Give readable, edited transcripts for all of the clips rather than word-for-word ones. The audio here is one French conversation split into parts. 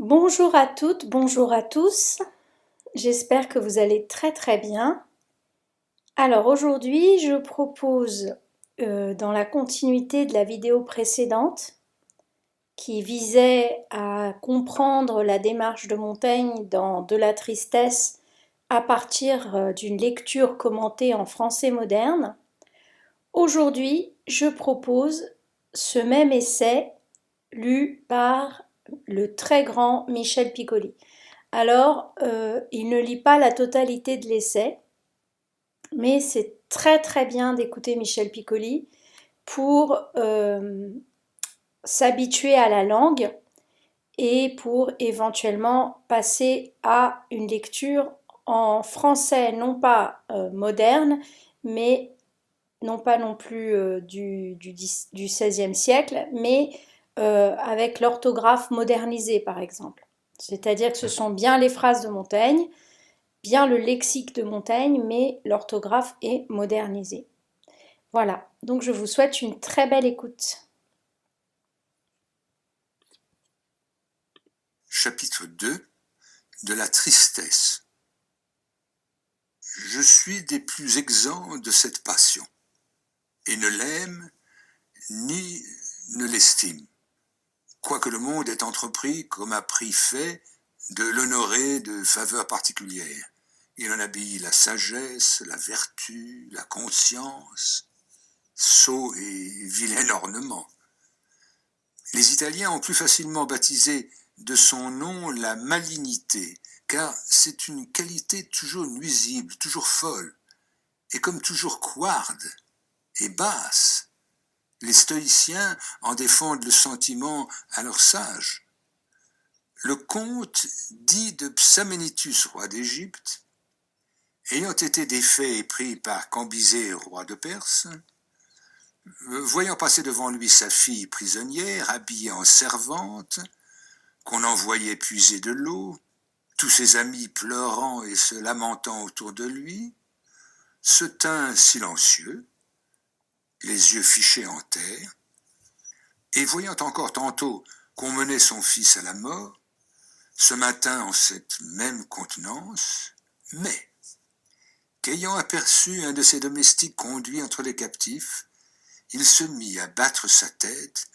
Bonjour à toutes, bonjour à tous. J'espère que vous allez très très bien. Alors aujourd'hui, je propose, dans la continuité de la vidéo précédente, qui visait à comprendre la démarche de Montaigne dans De la tristesse à partir d'une lecture commentée en français moderne, aujourd'hui, je propose ce même essai lu par le très grand Michel Piccoli. Alors, il ne lit pas la totalité de l'essai, mais c'est très très bien d'écouter Michel Piccoli pour s'habituer à la langue et pour éventuellement passer à une lecture en français, non pas moderne, mais non pas non plus du XVIe siècle, mais avec l'orthographe modernisée par exemple. C'est-à-dire que ce sont bien les phrases de Montaigne, bien le lexique de Montaigne, mais l'orthographe est modernisée. Voilà, donc je vous souhaite une très belle écoute. Chapitre 2 de la tristesse. Je suis des plus exempts de cette passion, et ne l'aime ni ne l'estime, quoique le monde ait entrepris, comme a pris fait, de l'honorer de faveurs particulières. Il en habille la sagesse, la vertu, la conscience, sot et vilain ornement. Les Italiens ont plus facilement baptisé de son nom la malignité, car c'est une qualité toujours nuisible, toujours folle, et comme toujours couarde et basse. Les stoïciens en défendent le sentiment à leurs sages. Le conte dit de Psaménitus, roi d'Égypte, ayant été défait et pris par Cambysée, roi de Perse, voyant passer devant lui sa fille prisonnière, habillée en servante, qu'on envoyait puiser de l'eau, tous ses amis pleurant et se lamentant autour de lui, se tint silencieux, les yeux fichés en terre, et voyant encore tantôt qu'on menait son fils à la mort, se maintint en cette même contenance, mais, qu'ayant aperçu un de ses domestiques conduit entre les captifs, il se mit à battre sa tête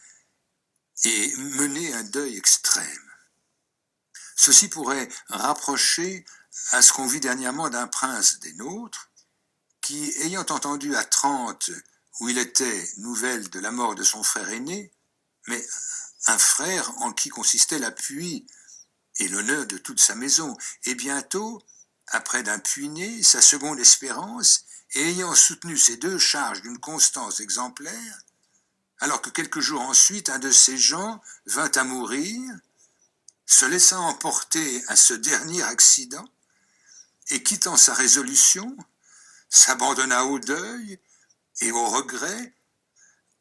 et mener un deuil extrême. Ceci pourrait rapprocher à ce qu'on vit dernièrement d'un prince des nôtres, qui, ayant entendu à Trente, où il était, nouvelle de la mort de son frère aîné, mais un frère en qui consistait l'appui et l'honneur de toute sa maison, et bientôt, après d'un puits né, sa seconde espérance, et ayant soutenu ces deux charges d'une constance exemplaire, alors que quelques jours ensuite, un de ces gens vint à mourir, se laissant emporter à ce dernier accident, et quittant sa résolution, s'abandonna au deuil et au regret,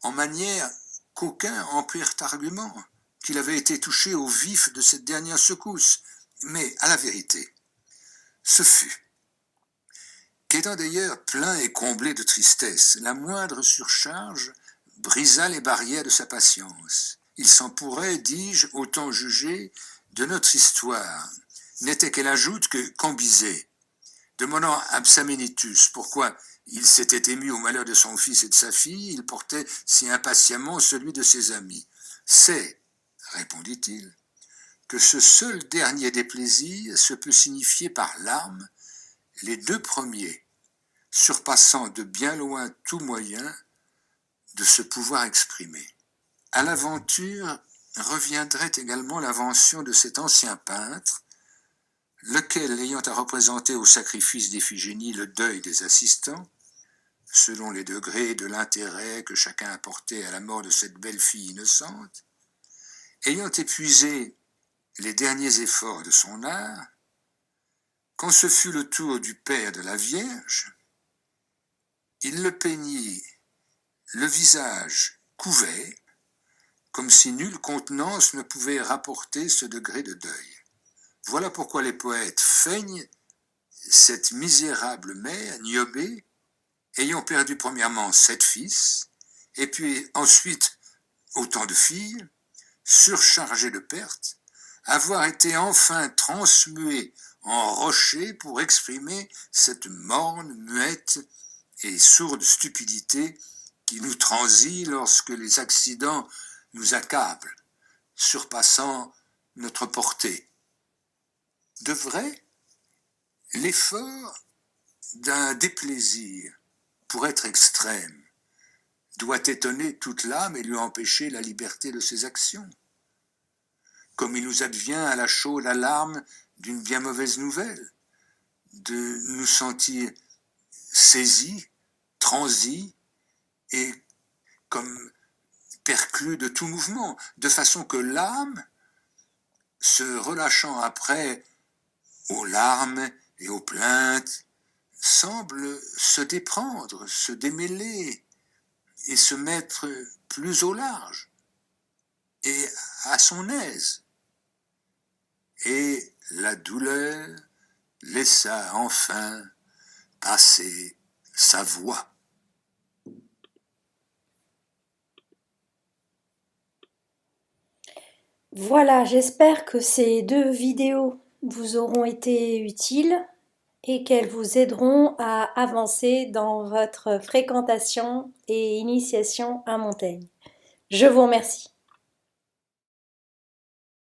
en manière qu'aucuns en prirent argument, qu'il avait été touché au vif de cette dernière secousse. Mais, à la vérité, ce fut, qu'étant d'ailleurs plein et comblé de tristesse, la moindre surcharge brisa les barrières de sa patience. Il s'en pourrait, dis-je, autant juger de notre histoire, n'était qu'elle ajoute que Cambysée, demandant à Psaménitus pourquoi il s'était ému au malheur de son fils et de sa fille, il portait si impatiemment celui de ses amis. C'est, répondit-il, que ce seul dernier des plaisirs se peut signifier par larmes, les deux premiers, surpassant de bien loin tout moyen de se pouvoir exprimer. À l'aventure reviendrait également l'invention de cet ancien peintre, lequel, ayant à représenter au sacrifice d'Iphigénie le deuil des assistants, selon les degrés de l'intérêt que chacun apportait à la mort de cette belle fille innocente, ayant épuisé les derniers efforts de son art, quand ce fut le tour du père de la Vierge, il le peignit le visage couvert, comme si nulle contenance ne pouvait rapporter ce degré de deuil. Voilà pourquoi les poètes feignent cette misérable mère, Niobé, ayant perdu premièrement 7 fils, et puis ensuite autant de filles, surchargée de pertes, avoir été enfin transmué en rocher pour exprimer cette morne, muette et sourde stupidité qui nous transit lorsque les accidents nous accablent, surpassant notre portée. De vrai, l'effort d'un déplaisir, pour être extrême, doit étonner toute l'âme et lui empêcher la liberté de ses actions. Comme il nous advient à la chaude alarme d'une bien mauvaise nouvelle, de nous sentir saisis, transis et comme perclus de tout mouvement, de façon que l'âme, se relâchant après aux larmes et aux plaintes, semble se déprendre, se démêler et se mettre plus au large et à son aise. Et la douleur laissa enfin passer sa voix. Voilà, j'espère que ces 2 vidéos vous auront été utiles et qu'elles vous aideront à avancer dans votre fréquentation et initiation à Montaigne. Je vous remercie.